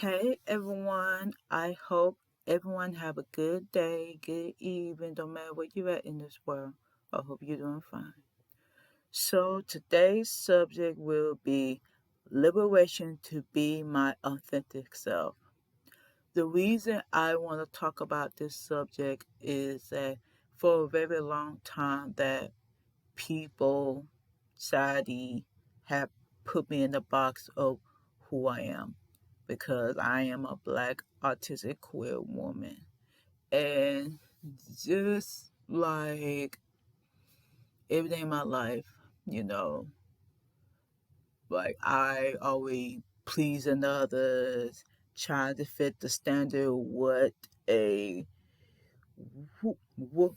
Hey everyone, I hope everyone have a good day, good evening, no matter where you're at in this world. I hope you're doing fine. So today's subject will be liberation to be my authentic self. The reason I want to talk about this subject is that for a very long time that people, society have put me in the box of who I am because I am a black autistic queer woman. And just like everything in my life, you know, like I always pleasing others, trying to fit the standard what a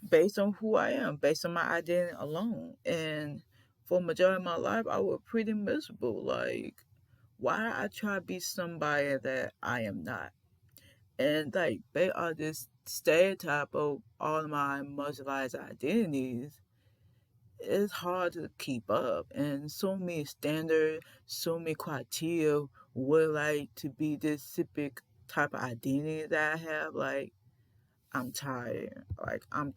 based on who I am, based on my identity alone. And for a majority of my life I was pretty miserable. Like why I try to be somebody that I am not. And like they are this stereotype of all my marginalized identities. It's hard to keep up, and so many standards, so many criteria would like to be this specific type of identity that I have. Like I'm tired. I'm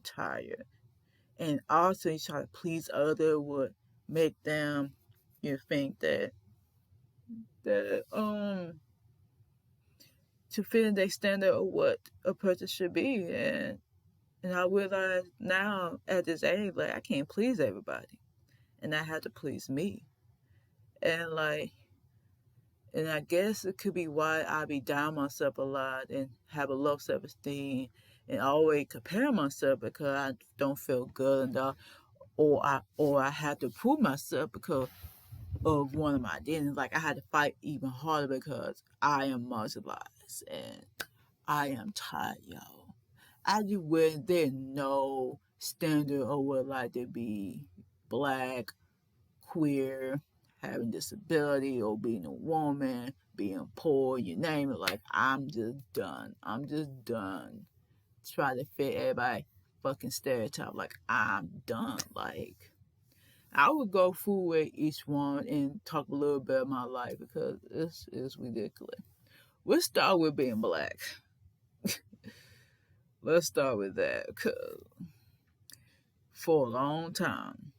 tired. And also, you try to please others would make them think that to fit in their standard of what a person should be. And I realize now at this age, like I can't please everybody. And I have to please me. And like and I guess it could be why I be down myself a lot and have a low self esteem and always compare myself because I don't feel good enough or I have to prove myself because of one of my identities. Like I had to fight even harder because I am marginalized and I am tired, y'all. I just wish there no standard of what like to be black, queer, having disability, or being a woman, being poor, you name it. Like I'm just done. I'm just done. Try to fit everybody fucking stereotype. Like I'm done. Like I would go through with each one and talk a little bit of my life because it's ridiculous. We'll start with being black. Let's start with that because for a long time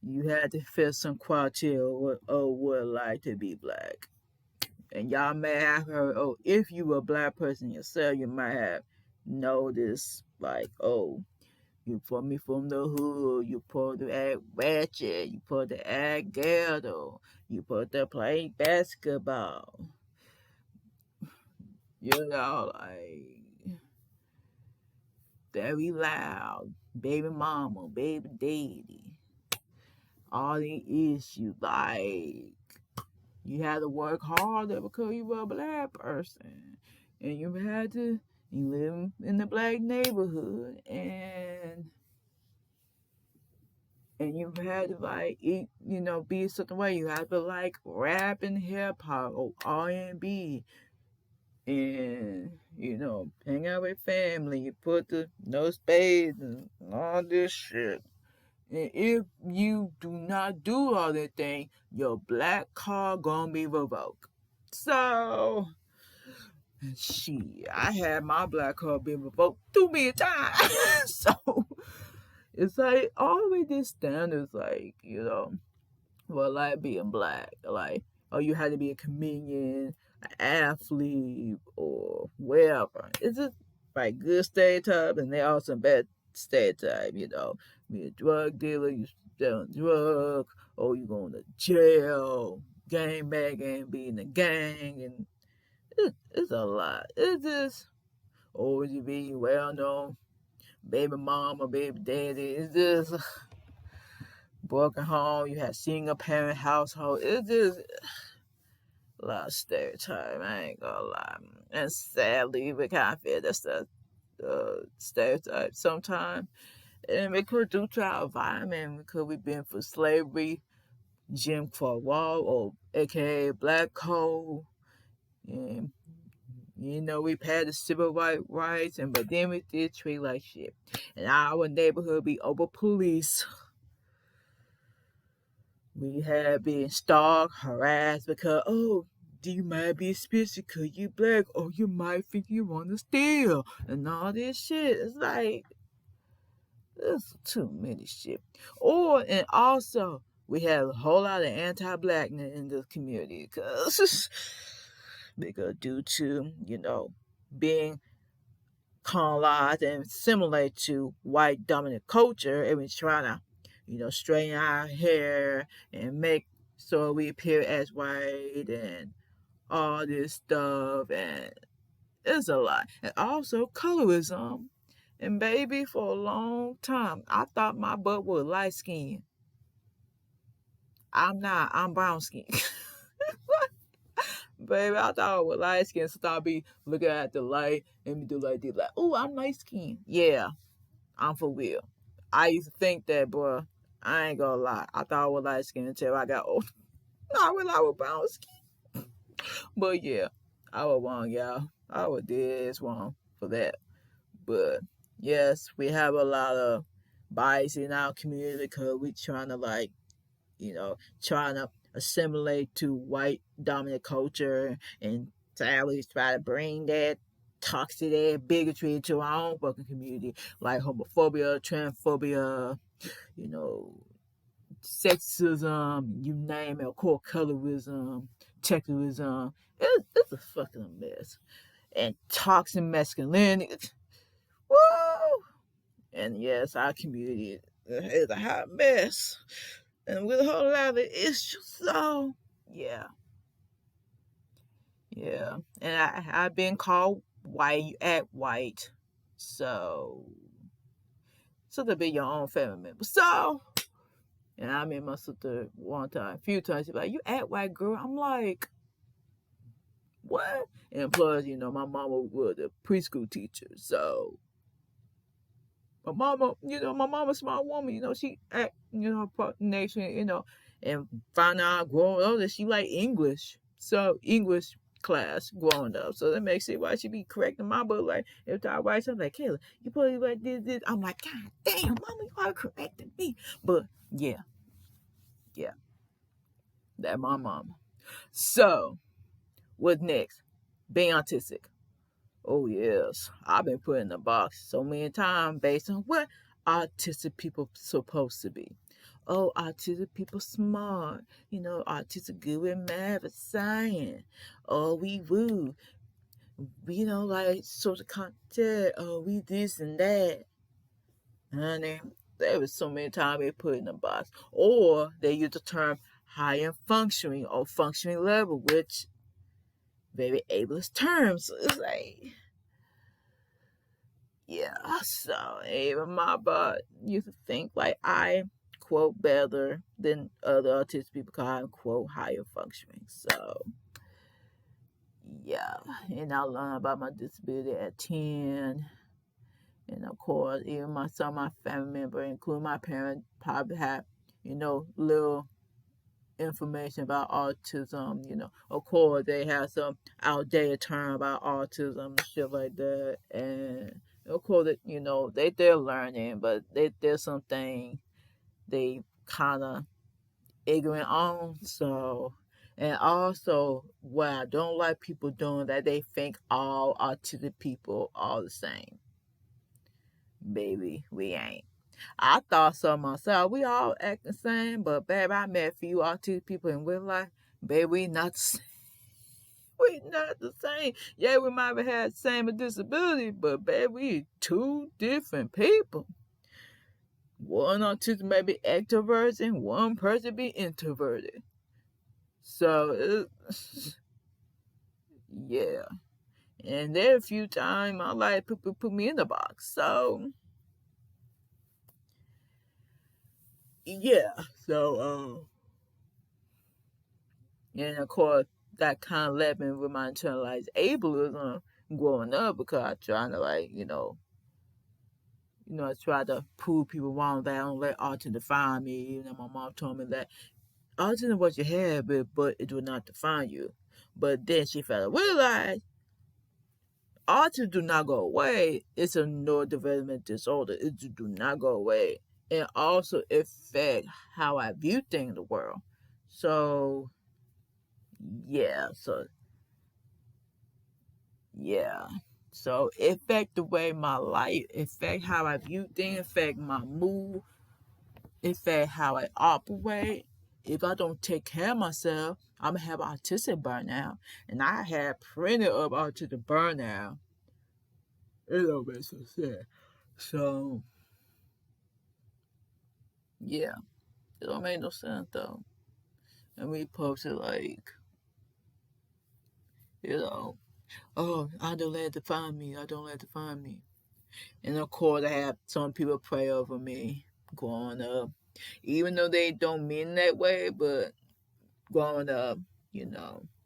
you had to fit some criteria of what it like to be black. And y'all may have heard, oh, if you were a black person yourself, you might have noticed, like, oh, you put me from the hood, you put to act ratchet, you put to act ghetto, you put to play basketball. You know, like, very loud, baby mama, baby daddy, all the issues, like, you had to work harder because you were a black person. And you live in the black neighborhood and you had to like eat, be a certain way. You had to like rap and hip hop or R&B and, hang out with family. You put the no spades and all this shit. And if you do not do all that thing, your black card gonna be revoked. So, shit, I had my black card being revoked too many times. So, it's like always this standards, like, well, like being black, like, oh, you had to be a comedian, an athlete, or whatever. It's just like good stereotype, and they also bad stereotype, be a drug dealer, you selling drugs, or you going to jail, gang banging, be in a gang, and it's a lot. It's just, or you be well known, baby mom or baby daddy. It's just broken home. You have single parent household. It's just a lot of stereotype. I ain't gonna lie. And sadly, we kind of feel that's the stereotype sometimes. And because due to our environment, because we've been for slavery, Jim Crow law, or aka Black Code, and we've had the civil rights, and but then we did treat like shit. And our neighborhood be over police. We have been stalked, harassed because, oh, you might be suspicious because you black, or you might think you want to steal, and all this shit. It's like, there's too many shit. And also, we have a whole lot of anti-blackness in this community because due to, being colonized and assimilate to white dominant culture, and we're trying to, straighten our hair and make so we appear as white and all this stuff, and it's a lot. And also colorism. And baby, for a long time, I thought my butt was light skinned. I'm not. I'm brown skinned. Baby, I thought I was light skinned, so I be looking at the light and be do like this, like, oh, I'm light skinned. Yeah, I'm for real. I used to think that, boy. I ain't gonna lie. I thought I was light skinned until I got old. I realized I was brown skinned. But yeah, I was wrong, y'all. I was dead wrong for that. But yes, we have a lot of bias in our community because we trying to trying to assimilate to white dominant culture, and sadly try to bring that toxic bigotry into our own fucking community, like homophobia, transphobia, you know, sexism, you name it, core colorism, texturism. It's a fucking mess. And toxic masculinity. Woo! And yes, our community is a hot mess. And with a whole lot of issues. So, yeah. Yeah. And I've been called white, you act white. So to be your own family member. So, and I met my sister one time, a few times. She's like, you act white, girl. I'm like, what? And plus, my mama was a preschool teacher. So, my mama's a smart woman, she act, nation, and find out growing up that she like English. So English class growing up. So that makes it why she be correcting my book. Like if I write something like, Kayla, you put it like this. I'm like, God damn, mama, you are correcting me. But yeah, that my mama. So what next? Being autistic. Oh yes, I've been put in the box so many times based on what autistic people supposed to be. Oh, autistic people smart. Autistic good with math and science. Oh, we woo. We don't like social content. Oh, we this and that. Honey, there was so many times they put in the box. Or they use the term higher functioning or functioning level, which very ableist terms. So it's like, yeah, so even my butt used to think like I quote better than other autistic people because I'm quote higher functioning. So yeah, and I learned about my disability at 10. And of course, even some of my family members, including my parents, probably have, little information about autism. Of course, they have some outdated term about autism and shit like that. And of course, they're learning, but there's something they kind of ignorant on. So, and also, what I don't like people doing that they think all autistic people are the same. Baby, we ain't. I thought so myself. We all act the same, but baby, I met a few autistic people in real life. Baby, we not the same. We not the same. Yeah, we might have had the same disability, but baby, we two different people. One autistic may be extroverted and one person be introverted. So, yeah. And there are a few times in my life people put me in the box. So, yeah. So, and of course, that kind of led me with my internalized ableism growing up because I trying to I tried to prove people wrong that I don't let autism define me. My mom told me that autism is what you have, but it will not define you. But then she felt realized autism do not go away. It's a neurodevelopment disorder. It do not go away. And also affect how I view things in the world. So yeah, so yeah. So it affect the way my life, affect how I view things, affect my mood, affect how I operate. If I don't take care of myself, I'm gonna have autistic burnout. And I had plenty of autistic burnout. It don't make so sense. So yeah, it don't make no sense though. And we posted like, you know, oh, I don't let it define me. I don't let it define me. And of course, I have some people pray over me growing up, even though they don't mean that way. But growing up,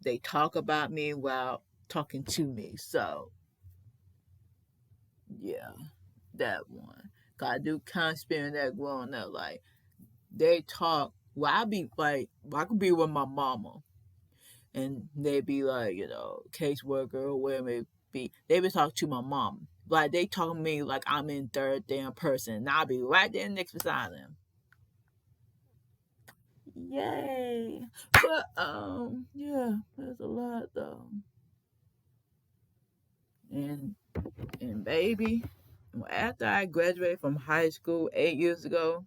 they talk about me while talking to me. So yeah, that one. 'Cause I do kind of experience that growing up. Like they talk. Well, I be like, I could be with my mama, and they be like, caseworker or whatever it be. They be talking to my mom. Like they talk to me like I'm in third damn person, and I'll be right there next beside them. Yay! But yeah, there's a lot though, and baby, after I graduated from high school 8 years ago,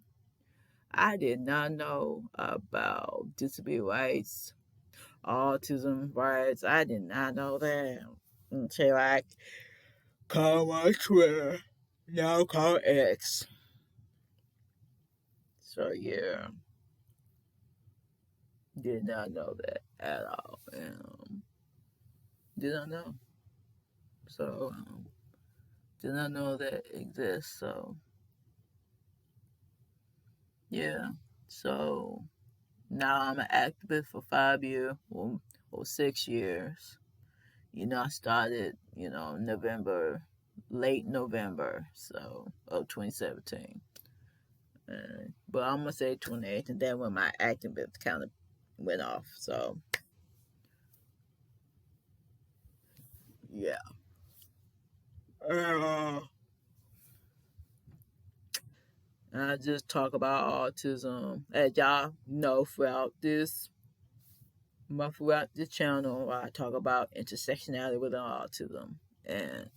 I did not know about disability rights, autism rights. I did not know that until I called my Twitter, now called X. So yeah, did not know that at all. Did not know. So did not know that exists. So yeah. So now I'm an activist for 5 years or 6 years. I started, November, late November, so of 2017. But I'm gonna say 28, and then when my activist kind of went off. So yeah. Uh, and I just talk about autism, as y'all know, throughout this channel. I talk about intersectionality within autism, and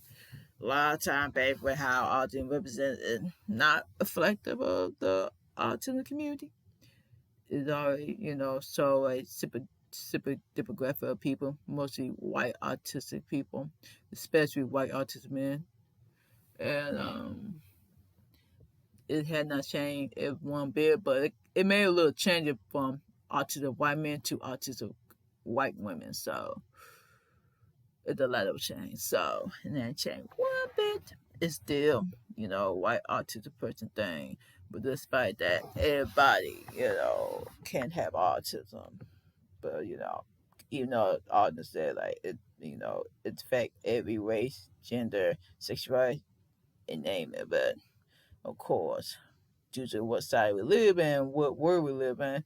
a lot of time, baby, with how autism represented not reflective of the autism community. Is already, so a super demographic of people, mostly white autistic people, especially white autistic men. And it had not changed it one bit, but it made a little change from autistic white men to autistic white women. So it's a lot of change. So, and then change one bit. It's still, white autistic person thing. But despite that, everybody, can have autism. But, even though autism said like it, it's affect every race, gender, sexuality, and name it. But of course, due to what side we live in, what world we live in,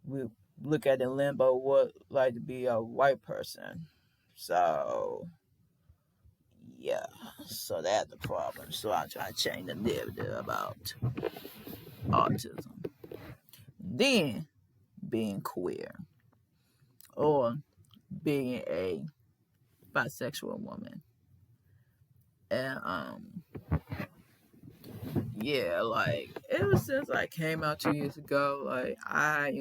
we look at in limbo what like to be a white person. So yeah, so that's the problem. So I try to change the narrative about autism. Then being queer or being a bisexual woman. And yeah, like ever since I came out 2 years ago, like I,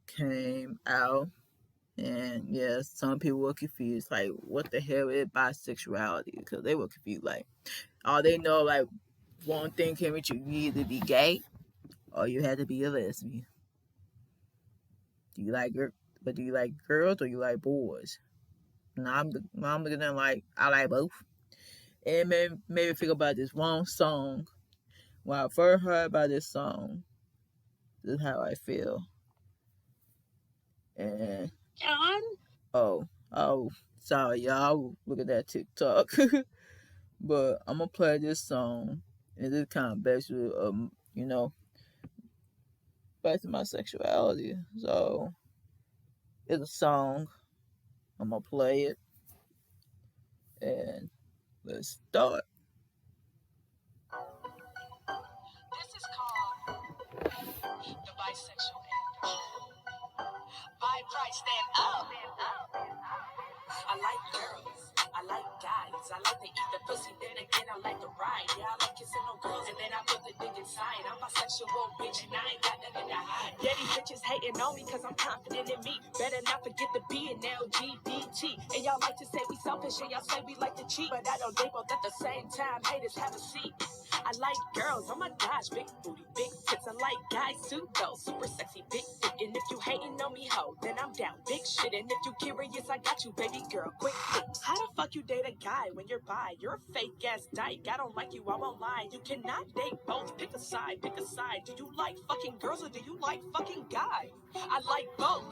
came out. And yes, some people were confused, like, what the hell is bisexuality? Because they were confused, like, all they know, like, one thing came with you, you either be gay or you had to be a lesbian. Do you like but do you like girls or you like boys? And I'm looking at like I like both. And it made me think about this one song. When I first heard about this song, this is how I feel. And oh, sorry y'all, look at that TikTok. But I'm gonna play this song, and this kind of basically, back to my sexuality. So it's a song. I'm gonna play it, and let's start. This is called the bisexual stand up. I like girls, I like guys, I like to eat the pussy, then again I like to ride. Yeah, I like kissing on girls, and then I put the dick inside. I'm a sexual bitch, and I ain't got nothing to hide. Yeah, these bitches hating on me, cause I'm confident in me. Better not forget the B and LGBT. And y'all like to say we selfish, and y'all say we like to cheat. But I don't they both at the same time, haters have a seat. I like girls, oh my gosh, big booty, big tits. I like guys too, though, super sexy, big dick. And if you hating on me, ho, then I'm down, big shit. And if you curious, I got you, baby girl, quick fix. How the fuck you date a guy when you're bi? You're a fake ass dyke. I don't like you, I won't lie. You cannot date both. Pick a side, pick a side. Do you like fucking girls or do you like fucking guys? I like both.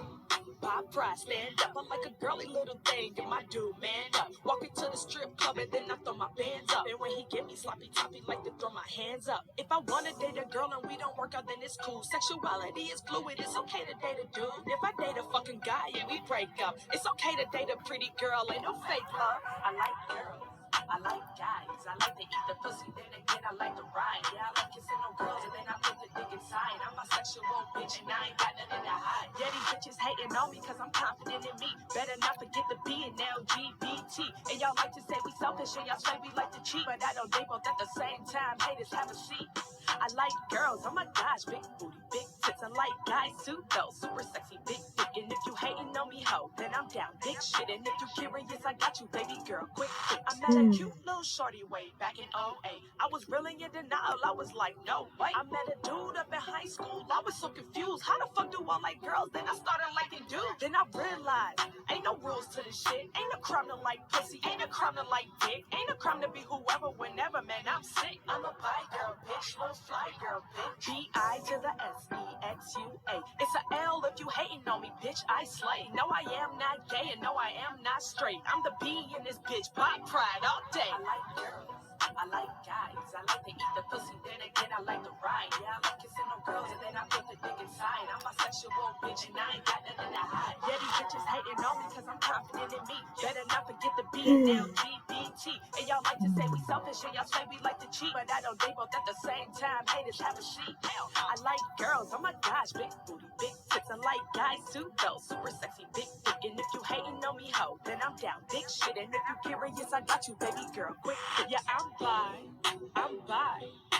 Pop pride, stand up. I'm like a girly little thing, and my dude, man up. Walk into the strip club and then I throw my bands up. And when he get me sloppy toppy, like to throw my hands up. If I wanna date a girl and we don't work out, then it's cool. Sexuality is fluid, it's okay to date a dude. If I date a fucking guy and we break up, it's okay to date a pretty girl, ain't no fake love. I like girls, I like guys, I like to eat the pussy, then again I like to ride. Yeah, I like kissing on girls and then I put the dick inside. I'm a sexual bitch and I ain't got nothing to hide. Yeah, these bitches hating on me cause I'm confident in me. Better not forget the B and LGBT. And y'all like to say we selfish and y'all say we like to cheat. But I don't they both at the same time, haters have a seat. I like girls, oh my gosh, big booty, big tits. I like guys too, though, super sexy, big dick. And if you hating on me, ho, then I'm down, big shit. And if you curious, I got you, baby girl, quick fix. I met a cute little shorty way back in '08. I was really in denial, I was like, no way. I met a dude up in high school, I was so confused. How the fuck do I like girls? Then I started liking dudes. Then I realized, ain't no rules to this shit. Ain't no crime to like pussy, ain't no crime to like dick. Ain't no crime to be whoever, whenever, man, I'm sick. I'm a bi girl, bitch, no fly girl, bitch. B-I to the S-E-X-U-A. It's a L if you hating on me, bitch, I slay. No, I am not gay, and no, I am not straight. I'm the B in this bitch, pop pride all day. I like girls, I like guys, I like to eat the pussy, then again I like to ride. Yeah, I like kissing on girls, and then I put the dick inside. I'm a sexual bitch, and I ain't got nothing to hide. Yeah, these bitches hating on me cause I'm confident in me. Better not forget the B and LGBT. And y'all like to say we selfish, and y'all say we like to cheat. But I don't they both at the same time, haters have a seat. I like girls, oh my gosh, big booty, big tits. I like guys too, though, super sexy, big dick. And if you hating on me, ho, then I'm down, big shit. And if you curious, I got you, baby girl, quick. Yeah, I'm bi,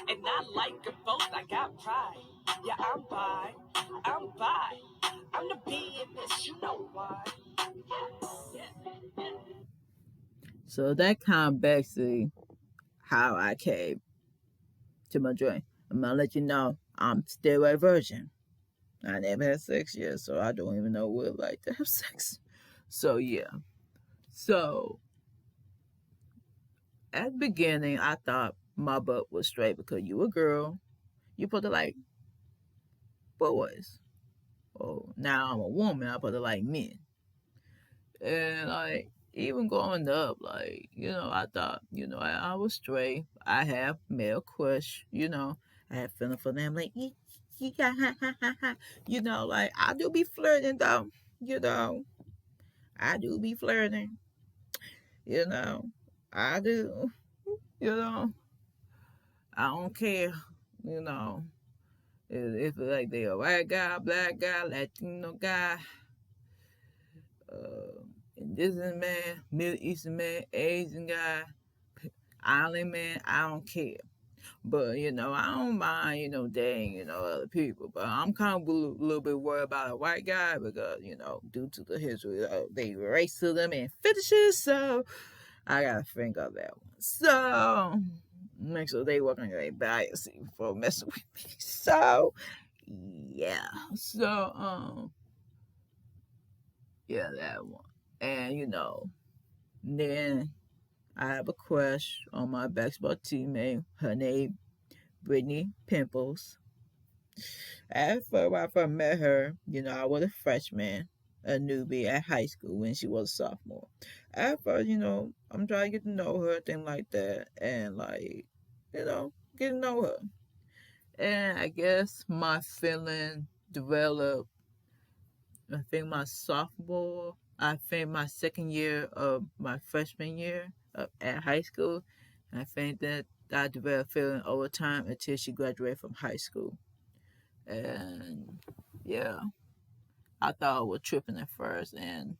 and I like them both. I got pride. Yeah, I'm bi. I'm the B in this, you know why? So that kind of basically how I came to my joint. I'm gonna let you know I'm still a virgin. I never had sex yet, so I don't even know what it's like to have sex. So yeah. So at the beginning, I thought my butt was straight because you a girl. You put to like boys. Oh, now I'm a woman. I put to like men. And like even growing up, like I thought I was straight. I have male crush. I have feeling for them. Like yeah, ha, ha, ha, ha. Like I do be flirting though. You know, I do be flirting. You know, I do. You know, I don't care. You know, if like they a white guy, black guy, Latino guy, uh, indigenous man, Middle Eastern man, Asian guy, island man, I don't care. But I don't mind, dating, other people. But I'm kind of a little bit worried about a white guy because, due to the history of they racism and fetishes. So I gotta think of that one. So make sure they work on their bias before messing with me. So yeah. So yeah, that one. And then I have a crush on my basketball teammate. Her name Brittany Pimples. At first, when I first met her, I was a freshman, a newbie at high school when she was a sophomore. At first, I'm trying to get to know her, thing like that, and like, get to know her. And I guess my feeling developed. I think my second year of my freshman year at high school. I think that I developed feeling over time until she graduated from high school. And yeah, I thought I was tripping at first, and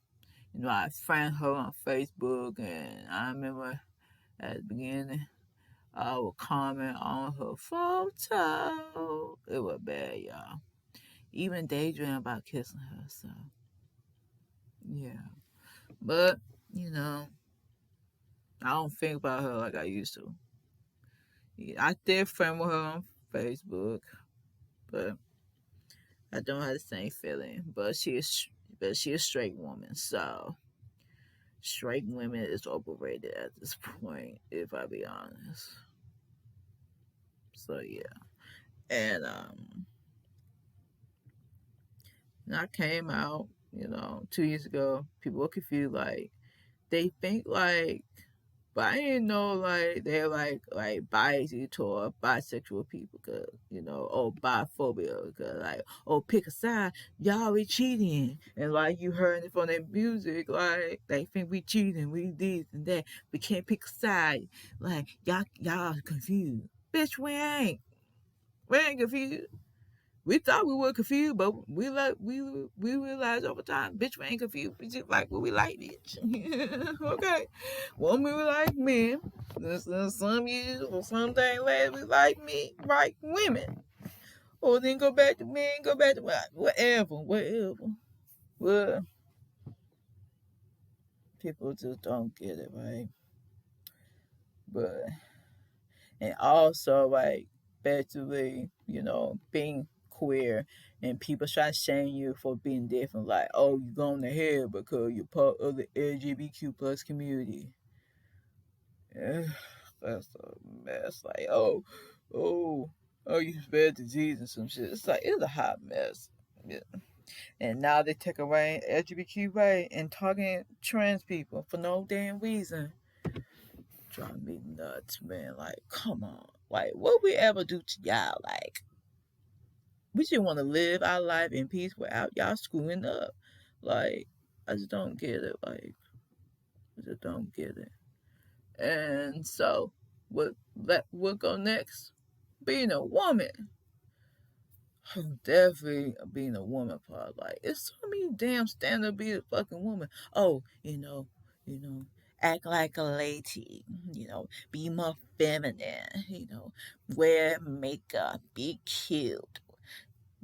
I friend her on Facebook, and I remember at the beginning I would comment on her photo. It was bad, y'all. Even daydream about kissing her. So yeah, but you know, I don't think about her like I used to. Yeah, I did friend with her on Facebook, but I don't have the same feeling. But she is a straight woman, so straight women is overrated at this point, if I be honest. So yeah, and and I came out, 2 years ago. People were confused, like they think like, but I didn't know like they're like bisexual or bisexual people, cause or biphobia, cause like pick a side, y'all we cheating, and like you heard it from their music, like they think we cheating, we this and that, we can't pick a side, like y'all confused, bitch we ain't confused. We thought we were confused, but we realized over time, bitch, we ain't confused. We just like what we like, bitch. Okay. One we like men. Some years or something later we like me, like women. Or then go back to men, go back to whatever. Well, people just don't get it, right? But and also like basically, being queer and people try to shame you for being different, like, oh, you're going to hell because you're part of the LGBTQ plus community. Yeah, that's a mess. Like, oh, you spread disease and some shit. It's like it's a hot mess. Yeah. And now they take away LGBTQ right and targeting trans people for no damn reason. Driving me nuts, man. Like, come on. Like, what we ever do to y'all? Like, we just want to live our life in peace without y'all screwing up. Like, I just don't get it. Like, I just don't get it. And so, what go next? Being a woman. Definitely being a woman part. Like, it's so many damn standard to be a fucking woman. Oh, you know, act like a lady, be more feminine, wear makeup, be cute.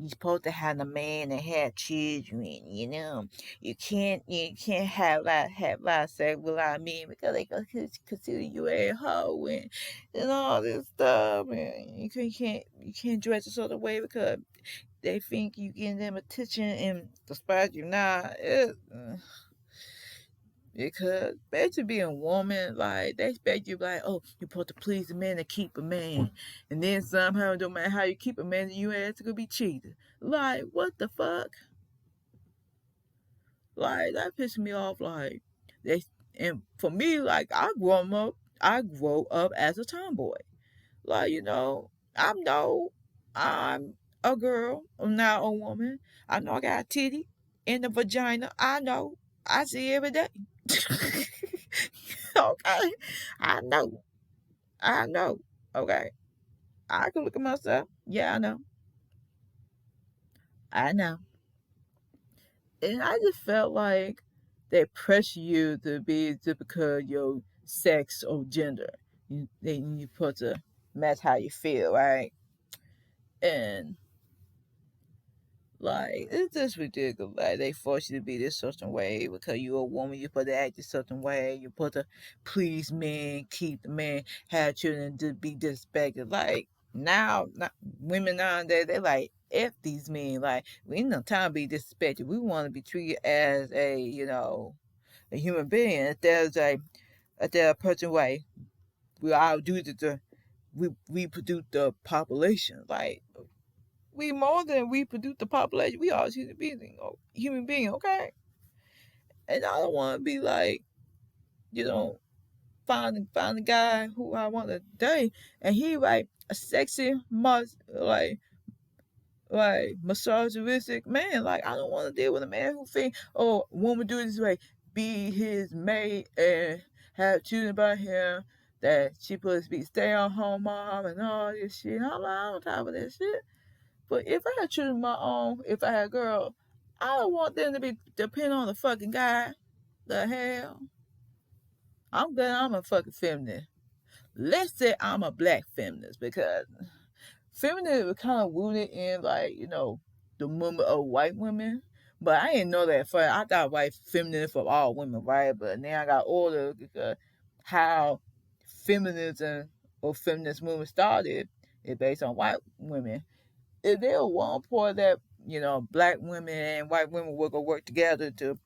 You're supposed to have a man and have children. You can't have sex with a lot of men because they consider you a hoe and all this stuff, and you can't dress a certain way because they think you getting them attention and despite you not. Because basically being a woman, like they expect you like, oh, you're supposed to please a man and keep a man. And then somehow no matter how you keep a man, you ass to be cheated. Like, what the fuck? Like that pisses me off. Like they and for me, like I grow up as a tomboy. Like, I'm a girl. I'm not a woman. I know I got a titty in the vagina. I know. I see every day. Okay. I know. I know. Okay. I can look at myself. Yeah, I know. I know. And I just felt like they pressure you to be just because your sex or gender. You put to match how you feel, right? And like it's just ridiculous. Like they force you to be this certain way because you're a woman. You're supposed to act a certain way. You're supposed to please men, keep the man, have children, to be disrespected. Like now, not, women nowadays they like f these men. Like we ain't no time to be disrespected. We want to be treated as a human being. If there's a person way, we all do we reproduce the population. Like we more than we produce the population. We are human being, okay? And I don't want to be like, you know, find a guy who I want to date, and he like a sexy, misogynistic man. Like I don't want to deal with a man who think, oh, woman do it this way, be his mate and have children by him. That she supposed to be stay on home mom and all this shit. I'm not on top of that shit. But if I had children of my own, if I had a girl, I don't want them to be dependent on the fucking guy. The hell? I'm glad I'm a fucking feminist. Let's say I'm a black feminist because feminism is kind of rooted in like, the movement of white women. But I didn't know that first. I thought white feminism for all women, right? But then I got older because how feminism or feminist movement started is based on white women. If there was one point that, black women and white women were gonna work together to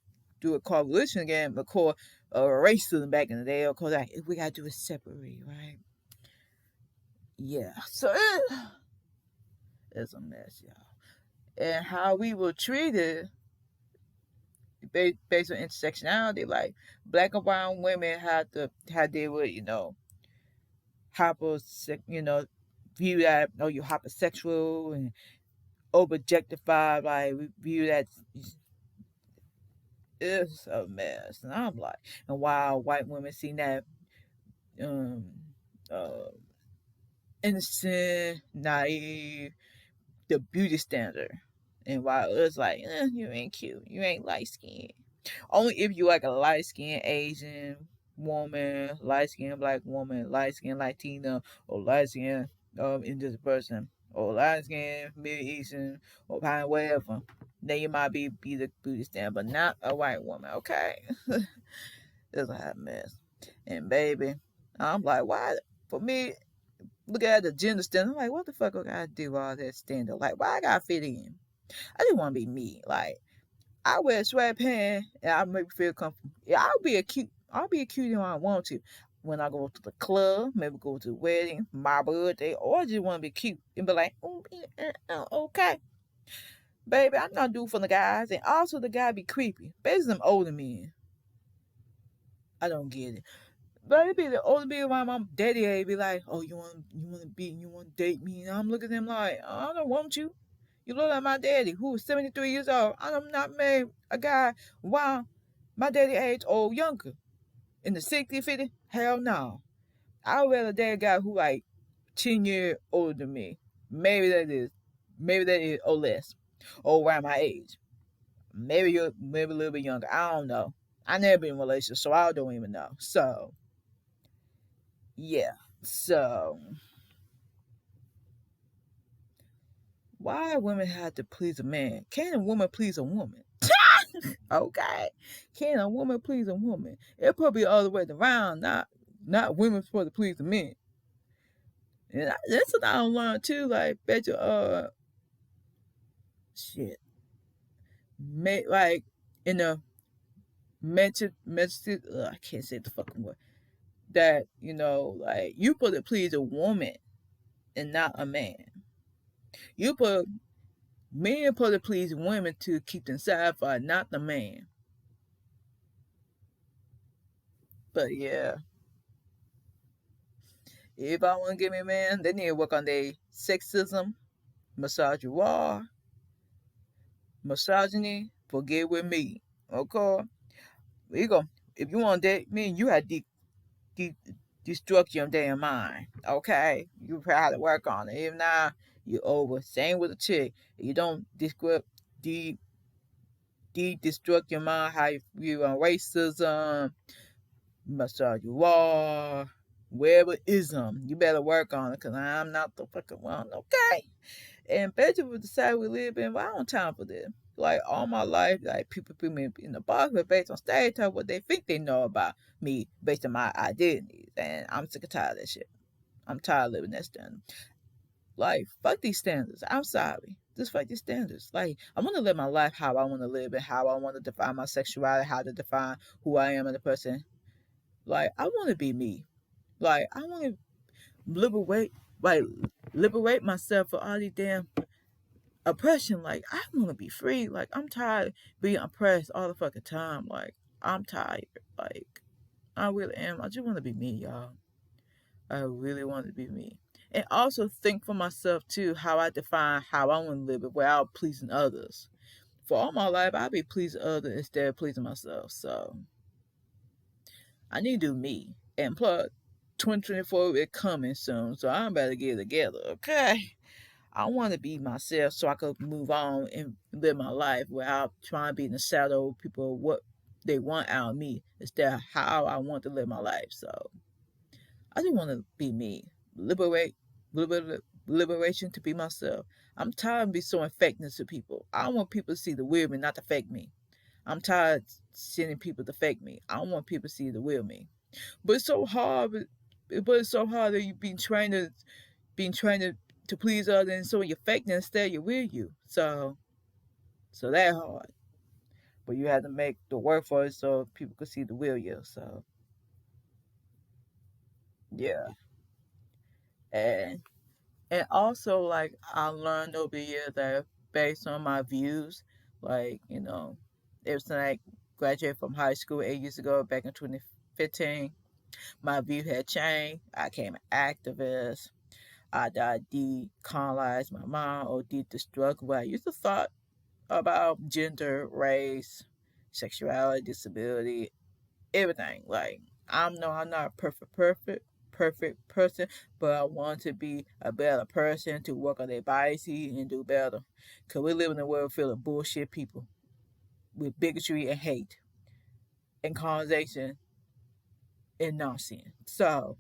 do a coalition again, of course, racism back in the day, of course, like, we gotta do it separately, right? Yeah. So it's a mess, y'all. And how we were treated based on intersectionality, like black and brown women had they were, hyper, view that, you're hypersexual and objectified, like we view that it's a mess. And I'm like, and while white women see that um uh innocent, naive, the beauty standard. And while it's like, you ain't cute, you ain't light skinned. Only if you like a light skinned Asian woman, light skinned black woman, light skinned Latina, or light skinned indigenous person, or light skinned Middle Eastern, or kind of whatever. Then you might be the beauty standard, but not a white woman, okay? It's a hot mess. And baby, I'm like, why? For me, look at the gender standard. I'm like, what the fuck I gotta do all that standard? Like, why I gotta fit in? I just want to be me. Like, I wear sweatpants and I make me feel comfortable. Yeah, I'll be a cutie when I want to. When I go to the club, maybe go to the wedding, my birthday, or I just want to be cute and be like, okay, baby, I'm not due for the guys, and also the guy be creepy. Basically, them older men, I don't get it. Baby, the older men around my daddy age be like, oh, you want to date me? And I'm looking at them like, I don't want you. You look like my daddy, who is 73 years old. I'm not married a guy. Wow, my daddy age or younger. In the 60, 50? Hell no. I'd rather date a guy who like 10 years older than me. Maybe that is. Maybe that is or less. Or around my age. Maybe a little bit younger. I don't know. I never been in a relationship, so I don't even know. So, yeah. So, why women have to please a man? Can a woman please a woman? Okay. Can a woman please a woman? It probably the other way around, not women supposed to please the men. And that's what I learned too. Like, bet you, shit, like in the I can't say the fucking word. That like you supposed to please a woman and not a man. You put men supposed to please women to keep them satisfied, not the man. But yeah, if I want to give me a man, they need to work on their sexism, misogyny, misogyny. Forget with me, okay? We go. If you want to date me, you have to de- destruct your damn mind, okay? You probably work on it. If not, you over. Same with a chick. You don't de destruct your mind. How you on racism, misogyny, wherever ism. You better work on it, cause I'm not the fucking one, okay? And basically the society we live in, well, I don't have time for this. Like all my life, like people put me in the box, but based on stereotype, what they think they know about me based on my identities. And I'm sick and tired of that shit. I'm tired of living that standard. Like, fuck these standards. I'm sorry. Just fuck these standards. Like, I want to live my life how I want to live and how I want to define my sexuality, how to define who I am as a person. Like, I want to be me. Like, I want to liberate, like, liberate myself for all these damn oppression. Like, I want to be free. Like, I'm tired of being oppressed all the fucking time. Like, I'm tired. Like, I really am. I just want to be me, y'all. I really want to be me. And also think for myself, too, how I define how I want to live it without pleasing others. For all my life, I'll be pleasing others instead of pleasing myself. So, I need to do me. And plus, 2024 is coming soon, so I'm about to get it together, okay? I want to be myself so I could move on and live my life without trying to be in the shadow of people what they want out of me instead of how I want to live my life. So I just want to be me, liberate, liberation to be myself. I'm tired of being so infecting to people. I want people to see the real me, not the fake me. I'm tired of sending people to fake me. I don't want people to see the real me. But it's so hard. But it's so hard that you've been trained to please others, and so you're faking instead you're real you. So that hard. But you have to make the work for it so people can see the real you. So yeah, and and also like I learned over the years that based on my views, like it was like graduated from high school 8 years ago back in 2015. My view had changed. I became an activist. I decolonized my mind or deconstruct what I used to thought about gender, race, sexuality, disability, everything. Like I'm not a perfect person, but I want to be a better person to work on their biases and do better. Cause we live in a world full of bullshit people with bigotry and hate and colonization and nonsense. So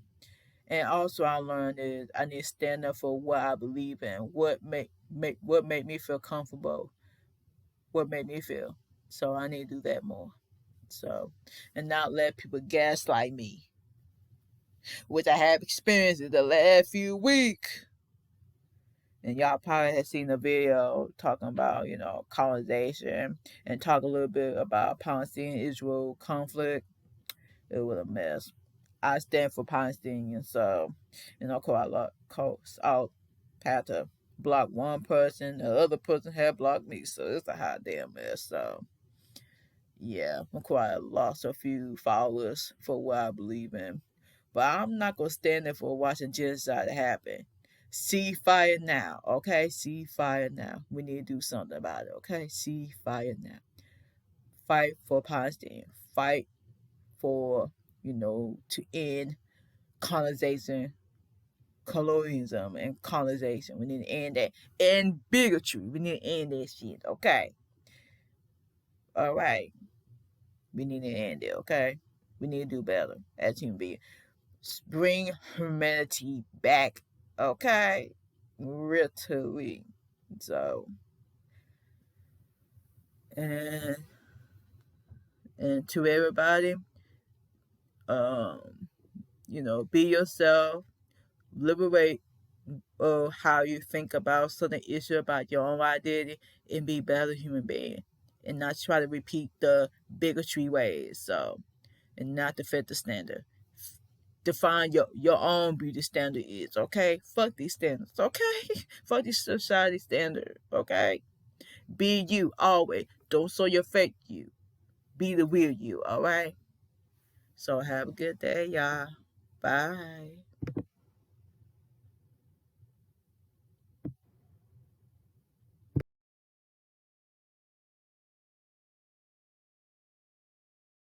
and also I learned is I need to stand up for what I believe in, what make me feel comfortable, what made me feel. So I need to do that more. So and not let people gaslight me, which I have experienced in the last few weeks. And y'all probably have seen the video talking about, colonization and talk a little bit about Palestine Israel conflict. It was a mess. I stand for Palestinians, so of course I'll have to block one person, the other person had blocked me, so it's a hot damn mess. So yeah, of course I lost a few followers for what I believe in, but I'm not gonna stand there for watching genocide happen. See fire now, okay? See fire now. We need to do something about it, okay? See fire now. Fight for Palestine. Fight for to end colonization, colonialism, and colonization. We need to end that. And bigotry. We need to end that shit. Okay. All right. We need to end it. Okay. We need to do better as human beings. Bring humanity back. Okay. Literally. So and and to everybody, um, be yourself. Liberate how you think about certain issue about your own identity and be a better human being and not try to repeat the bigotry ways. So and not to fit the standard. Define your own beauty standard is okay. Fuck these standards, okay? Fuck these society standard, okay? Be you always. Don't show your fake you. Be the real you, all right? So have a good day, y'all. Bye.